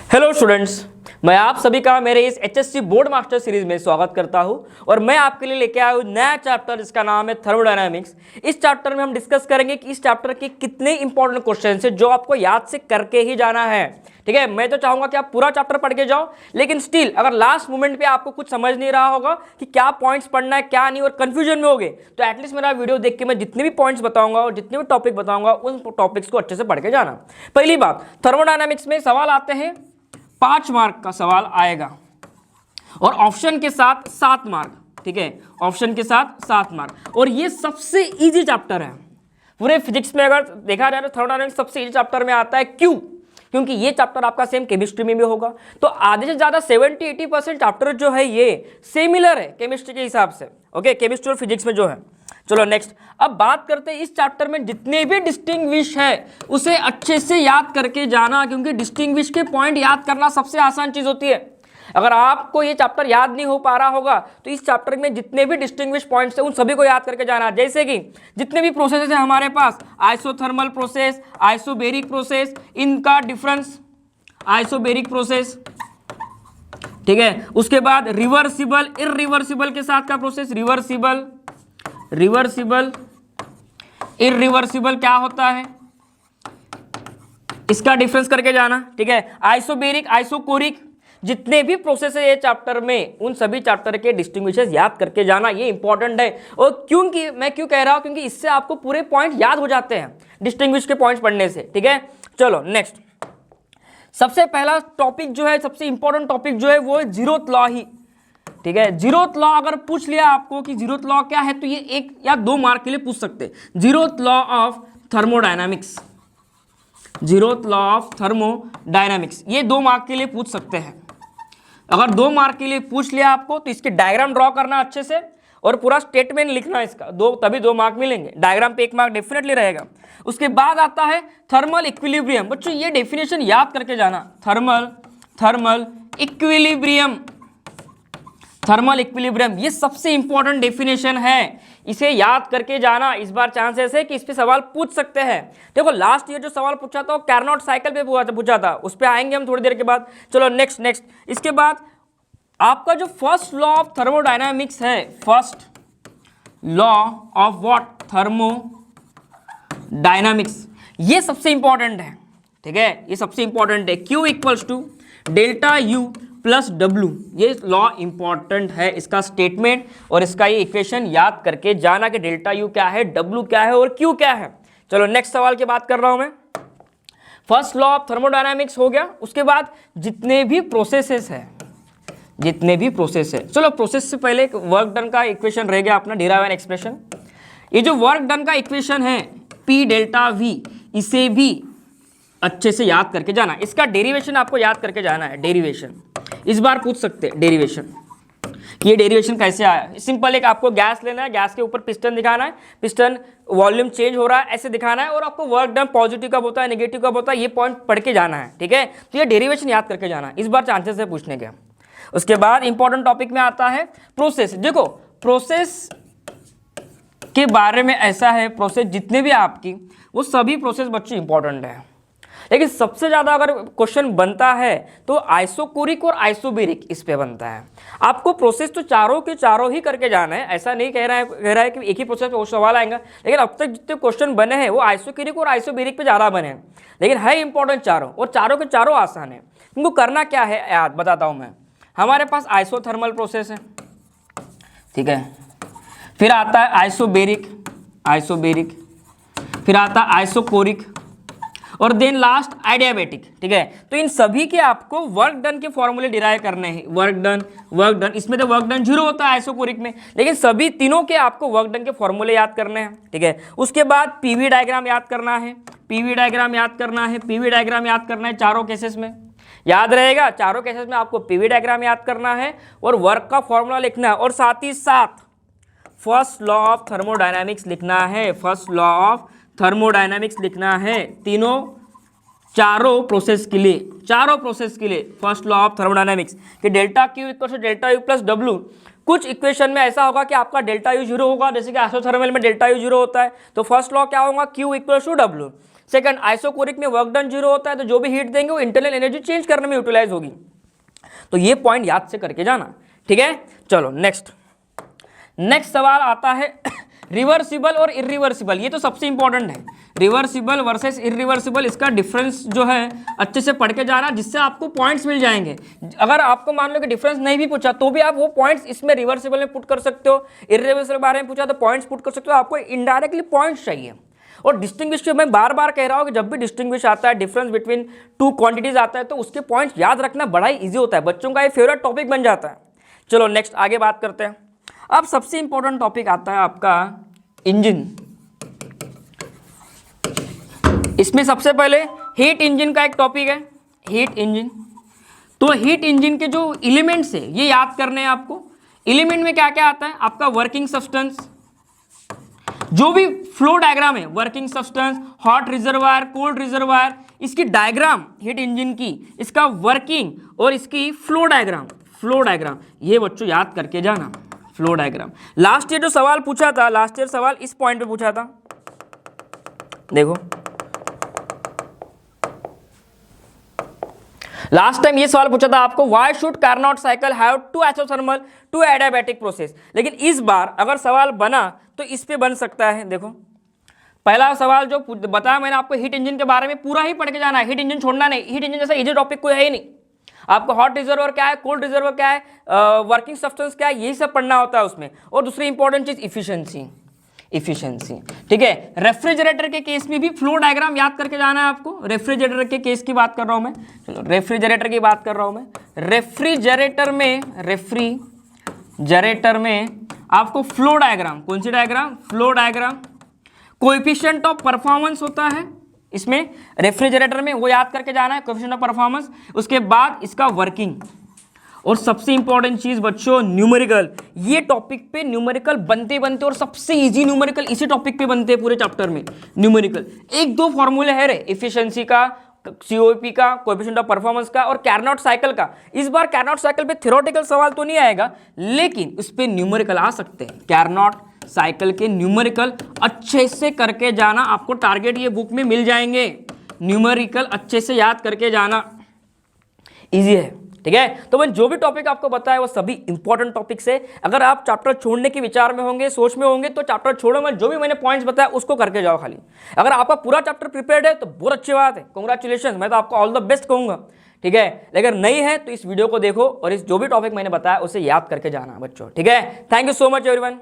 Hello students, मैं आप सभी का मेरे इस एचएससी बोर्ड मास्टर सीरीज में स्वागत करता हूं और मैं आपके लिए लेके आया हूं नया चैप्टर जिसका नाम है थर्मोडायनामिक्स। इस चैप्टर में हम डिस्कस करेंगे कि इस चैप्टर के कितने इंपॉर्टेंट क्वेश्चन है जो आपको याद से करके ही जाना है। ठीक है, मैं तो चाहूंगा कि आप पूरा चैप्टर पढ़ के जाओ, लेकिन स्टिल अगर लास्ट मोमेंट पे आपको कुछ समझ नहीं रहा होगा कि क्या पॉइंट्स पढ़ना है क्या नहीं और कंफ्यूजन में होगे, तो एटलीस्ट मेरा वीडियो देख के मैं जितने भी पॉइंट्स बताऊंगा और जितने भी टॉपिक बताऊंगा उन टॉपिक्स को अच्छे से पढ़ के जाना। पहली बात, थर्मोडायनामिक्स में सवाल आते हैं 5 मार्क का सवाल आएगा और ऑप्शन के साथ 7 मार्क। ठीक है, ऑप्शन के साथ 7 मार्क और ये सबसे इजी चैप्टर है पूरे फिजिक्स में। अगर देखा जाए तो थर्मोडायनामिक्स सबसे इजी चैप्टर में आता है। क्यों? क्योंकि ये चैप्टर आपका सेम केमिस्ट्री में भी होगा, तो आधे से ज्यादा 70-80% चैप्टर जो है ये सिमिलर है केमिस्ट्री के हिसाब से। ओके, केमिस्ट्री और फिजिक्स में जो है। चलो नेक्स्ट, अब बात करते हैं इस चैप्टर में जितने भी डिस्टिंग्विश है उसे अच्छे से याद करके जाना, क्योंकि डिस्टिंग्विश के पॉइंट याद करना सबसे आसान चीज होती है। अगर आपको ये चैप्टर याद नहीं हो पा रहा होगा तो इस चैप्टर में जितने भी डिस्टिंग्विश पॉइंट्स हैं उन सभी को याद करके जाना। जैसे कि जितने भी प्रोसेस है हमारे पास, आइसोथर्मल प्रोसेस, आइसोबेरिक प्रोसेस, इनका डिफरेंस, आइसोबेरिक प्रोसेस। ठीक है, उसके बाद रिवर्सिबल, इरिवर्सिबल के साथ का प्रोसेस, रिवर्सिबल, रिवर्सिबल, इरिवर्सिबल क्या होता है इसका डिफरेंस करके जाना। ठीक है, आइसोबेरिक, आइसोकोरिक, जितने भी प्रोसेस है ये चैप्टर में उन सभी चैप्टर के डिस्टिंग्विशेस याद करके जाना, ये इंपॉर्टेंट है। और क्योंकि मैं क्यों कह रहा हूं, क्योंकि इससे आपको पूरे पॉइंट याद हो जाते हैं डिस्टिंग्विश के पॉइंट्स पढ़ने से। ठीक है, चलो नेक्स्ट, सबसे पहला टॉपिक जो है, सबसे इंपॉर्टेंट टॉपिक जो है वो है जीरोथ लॉ ही। ठीक है, जीरोथ लॉ अगर पूछ लिया आपको कि जीरोथ लॉ क्या है तो ये 1 या 2 मार्क के लिए पूछ सकते हैं। Zeroth law of thermodynamics, zeroth law of thermodynamics, ये 2 मार्क के लिए पूछ सकते हैं। अगर 2 मार्क के लिए पूछ लिया आपको तो इसके डायग्राम ड्रॉ करना अच्छे से और पूरा स्टेटमेंट लिखना इसका, तभी 2 मार्क मिलेंगे। डायग्राम पे 1 मार्क डेफिनेटली रहेगा। उसके बाद आता है थर्मल इक्विलिब्रियम। बच्चों ये डेफिनेशन याद करके जाना, थर्मल इक्विलिब्रियम, थर्मल इक्विलिब्रियम, ये सबसे इंपॉर्टेंट डेफिनेशन है, इसे याद करके जाना। इस बार चांसेस है कि इस पे सवाल पूछ सकते हैं। देखो लास्ट ईयर जो सवाल पूछा था वो कार्नोट साइकिल पे पूछा था, उस पे आएंगे हम थोड़ी देर के बाद। चलो नेक्स्ट, इसके बाद आपका जो फर्स्ट लॉ ऑफ थर्मोडायनामिक्स है, first law of what, thermodynamics, ये सबसे इंपॉर्टेंट है। ठीक है, ये सबसे इंपॉर्टेंट है। Q equals to delta U plus W, ये लॉ इंपॉर्टेंट है, इसका स्टेटमेंट और इसका ये इक्वेशन याद करके जाना कि डेल्टा U क्या है, W क्या है और Q क्या है। चलो नेक्स्ट सवाल की बात कर रहा हूं मैं। फर्स्ट लॉ ऑफ थर्मोडायनामिक्स हो गया, उसके बाद जितने भी प्रोसेसेस है, जितने भी प्रोसेस है, चलो प्रोसेस से पहले एक वर्क डन का इक्वेशन रह गया अपना, डिराइव एक्सप्रेशन। ये जो वर्क डन का इक्वेशन है P डेल्टा V, इसे भी अच्छे से याद करके जाना। इसका डेरिवेशन आपको याद करके जाना है। डेरिवेशन इस बार पूछ सकते हैं, डेरिवेशन, ये डेरिवेशन कैसे आया। सिंपल, एक आपको गैस लेना है, गैस के ऊपर पिस्टन दिखाना है, पिस्टन वॉल्यूम चेंज हो रहा है ऐसे दिखाना है और आपको वर्क डन पॉजिटिव कब होता है नेगेटिव कब होता है ये पॉइंट पढ़ के जाना है। ठीक है, तो ये डेरिवेशन याद करके जाना, इस बार चांसेस है पूछने के। उसके बाद इंपॉर्टेंट टॉपिक में आता है प्रोसेस। देखो प्रोसेस के बारे में ऐसा है, प्रोसेस जितने भी आपकी वो सभी प्रोसेस बच्चे इंपॉर्टेंट है, लेकिन सबसे ज्यादा अगर क्वेश्चन बनता है तो आइसोकोरिक और आइसोबेरिक इस पे बनता है। आपको प्रोसेस तो चारों के चारों ही करके जाना है, ऐसा नहीं कह रहा है कि एक ही प्रोसेस पे वो सवाल आएगा, लेकिन अब तक जितने क्वेश्चन बने हैं वो आइसोकोरिक और आइसोबेरिक पे ज्यादा बने हैं, लेकिन है इंपॉर्टेंट चारों और चारों के चारों आसान है। तुमको करना क्या है याद बताता हूं मैं। हमारे पास आइसोथर्मल प्रोसेस है, ठीक है, फिर आता है आइसोबेरिक, आइसोबेरिक, फिर आता है आइसोकोरिक और देन लास्ट एडियाबेटिक। ठीक है, तो इन सभी के आपको वर्क डन के फॉर्मूले डिराइव करने हैं। वर्क डन, इसमें तो वर्क डन 0 होता है आइसोकोरिक में, लेकिन सभी तीनों के आपको वर्क डन के फॉर्मूले याद करने हैं। ठीक है, उसके बाद पीवी डायग्राम याद करना है, पीवी डायग्राम याद करना है, पीवी डायग्राम याद करना है चारों केसेस में, याद रहेगा। चारों केसेस में आपको पीवी डायग्राम याद करना है और वर्क का फॉर्मूला लिखना है और साथ ही साथ फर्स्ट लॉ ऑफ थर्मोडायनामिक्स लिखना है, फर्स्ट लॉ ऑफ थर्मोडायनामिक्स लिखना है तीनों चारों प्रोसेस के लिए, चारों प्रोसेस के लिए फर्स्ट लॉ ऑफ थर्मोडायनामिक्स कि delta Q equal to delta U plus W। कुछ इक्वेशन में ऐसा होगा कि आपका डेल्टा U 0 होगा, जैसे कि आइसोथर्मल में डेल्टा U 0 होता है, तो फर्स्ट लॉ क्या होगा Q equal to W। Second, isochoric में वर्क डन 0 होता है, तो जो भी हीट देंगे वो इंटरनल एनर्जी चेंज करने में यूटिलाइज होगी। तो ये पॉइंट याद से करके जाना, ठीक है। चलो नेक्स्ट सवाल आता है रिवर्सिबल और इरिवर्सिबल। ये तो सबसे इंपॉर्टेंट है, रिवर्सिबल वर्सेस इरिवर्सिबल, इसका डिफरेंस जो है अच्छे से पढ़ के जाना, जिससे आपको पॉइंट्स मिल जाएंगे। अगर आपको मान लो कि डिफरेंस नहीं भी पूछा तो भी आप वो पॉइंट्स इसमें रिवर्सिबल में पुट कर सकते हो, इरिवर्सिबल के बारे में पूछा तो पॉइंट्स पुट कर सकते हो। आपको इनडायरेक्टली पॉइंट्स चाहिए। और डिस्टिंग्विश मैं बार बार कह रहा हूँ कि जब भी डिस्टिंग्विश आता है, डिफरेंस बिटवीन टू क्वांटिटीज आता है, तो उसके पॉइंट्स याद रखना बड़ा ही ईजी होता है, बच्चों का ये फेवरेट टॉपिक बन जाता है। चलो नेक्स्ट आगे बात करते हैं। अब सबसे इंपॉर्टेंट टॉपिक आता है आपका इंजन। इसमें सबसे पहले हीट इंजन का एक टॉपिक है, हीट इंजन। तो हीट इंजन के जो एलिमेंट्स है ये याद करने हैं आपको। एलिमेंट में क्या क्या आता है आपका, वर्किंग सब्सटेंस, जो भी फ्लो डायग्राम है, working substance, hot reservoir, cold reservoir, इसकी डायग्राम हीट इंजन की, इसका वर्किंग और इसकी फ्लो डायग्राम ये बच्चों याद करके जाना। फ्लो डायग्राम लास्ट ईयर जो सवाल पूछा था, लास्ट ईयर सवाल इस पॉइंट पे पूछा था, देखो लास्ट टाइम ये सवाल पूछा था आपको, why should Carnot cycle have two isothermal two adiabatic process. लेकिन इस बार अगर सवाल बना तो इस पे बन सकता है। देखो पहला सवाल जो बताया मैंने आपको, हीट इंजन के बारे में पूरा ही पढ़ के जाना है, हीट इंजन छोड़ना नहीं। हीट इंजन जैसा इजी टॉपिक कोई है ही नहीं। आपको हॉट रिजर्वर क्या है, कोल्ड रिजर्वर क्या है, वर्किंग सब्सटेंस क्या है, यही सब पढ़ना होता है उसमें। और दूसरी इंपॉर्टेंट चीज इफिशिएंसी, ठीक है। रेफ्रिजरेटर के केस में भी फ्लो डायग्राम याद करके जाना है आपको। रेफ्रिजरेटर के केस की बात कर रहा हूं मैं, चलो रेफ्रिजरेटर की बात कर रहा हूं मैं। रेफ्रिजरेटर में आपको फ्लो डायग्राम, कौन सी diagram, flow diagram, coefficient of performance होता है इसमें रेफ्रिजरेटर में, वो याद करके जाना है, कोएफिशिएंट ऑफ परफॉर्मेंस। उसके बाद इसका वर्किंग, और सबसे इंपॉर्टेंट चीज बच्चों न्यूमेरिकल। ये टॉपिक पे न्यूमेरिकल बनते और सबसे इजी न्यूमेरिकल इसी टॉपिक पे बनते हैं पूरे चैप्टर में। न्यूमेरिकल 1-2 फॉर्मूले है रे, एफिशिएंसी का, सीओपी का, कोएफिशिएंट ऑफ परफॉर्मेंस का और कार्नोट साइकिल का। इस बार कार्नोट साइकिल पे थ्योरेटिकल सवाल तो नहीं आएगा, लेकिन उस पे न्यूमेरिकल आ सकते हैं। कार्नोट साइकिल के न्यूमेरिकल अच्छे से करके जाना, आपको टारगेट ये बुक में मिल जाएंगे। न्यूमेरिकल अच्छे से याद करके जाना, इजी है, ठीक है। तो मैं जो भी टॉपिक आपको बताया वो सभी इंपॉर्टेंट टॉपिक्स है। अगर आप चैप्टर छोड़ने के विचार में होंगे, सोच में होंगे, तो चैप्टर छोड़ो मत, जो भी मैंने पॉइंट्स बताया उसको करके जाओ खाली। अगर आपका पूरा चैप्टर प्रिपेयर्ड है तो बहुत अच्छी बात है, कांग्रेचुलेशन, मैं तो आपको ऑल द बेस्ट कहूंगा, ठीक है। अगर नहीं है तो इस वीडियो को देखो और इस जो भी टॉपिक मैंने बताया उसे याद करके जाना बच्चों, ठीक है। Thank you so much everyone.